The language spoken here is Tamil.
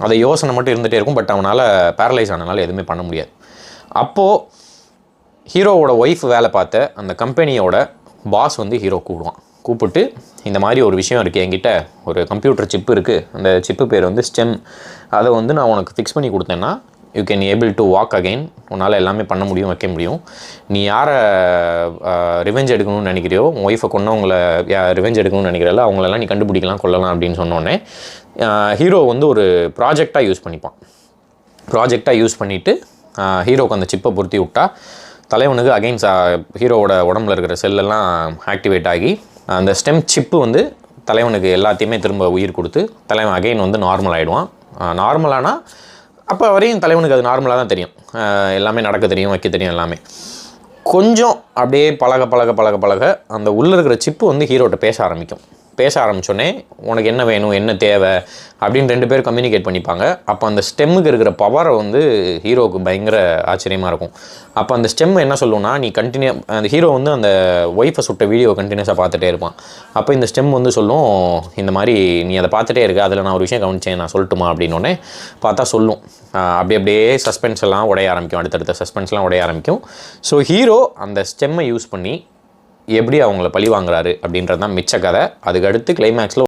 அதை யோசனை மட்டும் இருந்துகிட்டே இருக்கும். பட் அவனால் பேரலைஸ் ஆனனால எதுவுமே பண்ண முடியாது. அப்போது ஹீரோவோட ஒய்ஃப் வேலை பார்த்த அந்த கம்பெனியோட பாஸ் வந்து ஹீரோ கூப்பிட்டு இந்த மாதிரி ஒரு விஷயம் இருக்குது, என்கிட்ட ஒரு கம்ப்யூட்டர் சிப்பு இருக்குது, அந்த சிப்பு பேர் வந்து ஸ்டெம், அதை வந்து நான் உனக்கு ஃபிக்ஸ் பண்ணி கொடுத்தேன்னா you can able to walk again, உன்னால் எல்லாமே பண்ண முடியும், வைக்க முடியும். நீ யாரை ரிவெஞ்ச் எடுக்கணும்னு நினைக்கிறியோ, உன் ஒய்ஃபை கொண்டவங்களை ரிவெஞ்ச் எடுக்கணும்னு நினைக்கிறல்ல, அவங்களெல்லாம் நீ கண்டுபிடிக்கலாம், கொள்ளலாம் அப்படின்னு சொன்னோடனே ஹீரோ வந்து ஒரு ப்ராஜெக்டாக யூஸ் பண்ணிவிட்டு ஹீரோக்கு அந்த சிப்பை பொருத்தி விட்டா தலைவனுக்கு அகைன் ஹீரோவோட உடம்புல இருக்கிற செல்லெல்லாம் ஆக்டிவேட் ஆகி அந்த ஸ்டெம் சிப்பு வந்து தலைவனுக்கு எல்லாத்தையுமே திரும்ப உயிர் கொடுத்து தலைவன் அகைன் வந்து நார்மல் ஆகிடுவான். நார்மலானா அப்போ வரையும் தலைவனுக்கு அது நார்மலாக தான் தெரியும், எல்லாமே நடக்க தெரியும், வைக்க தெரியும் எல்லாமே. கொஞ்சம் அப்படியே பழக அந்த உள்ளே இருக்கிற சிப்பு வந்து ஹீரோட்ட பேச ஆரம்பித்தோடனே உனக்கு என்ன வேணும், என்ன தேவை அப்படின்னு 2 பேர் கம்யூனிகேட் பண்ணிப்பாங்க. அப்போ அந்த ஸ்டெம்முக்கு இருக்கிற பவரை வந்து ஹீரோவுக்கு பயங்கர ஆச்சரியமாக இருக்கும். அப்போ அந்த ஸ்டெம் என்ன சொல்லுன்னா, நீ அந்த ஹீரோ வந்து அந்த ஒய்ஃபை சுட்ட வீடியோ கண்டினியூஸாக பார்த்துட்டே இருப்பான். அப்போ இந்த ஸ்டெம் வந்து சொல்லும், இந்த மாதிரி நீ அதை பார்த்துட்டே இருக்க, அதில் நான் ஒரு விஷயம் கவனிச்சேன், நான் சொல்லட்டுமா அப்படின்னோடனே பார்த்தா சொல்லும். அப்படியே சஸ்பென்ஸ் எல்லாம் உடைய ஆரம்பிக்கும், அடுத்தடுத்த சஸ்பென்ஸ்லாம் உடைய ஆரம்பிக்கும். ஸோ ஹீரோ அந்த ஸ்டெம்மை யூஸ் பண்ணி எப்படி அவங்கள பழி வாங்குறாரு அப்படின்றது தான் மிச்ச கதை. அதுக்கு அடுத்து கிளைமேக்ஸில்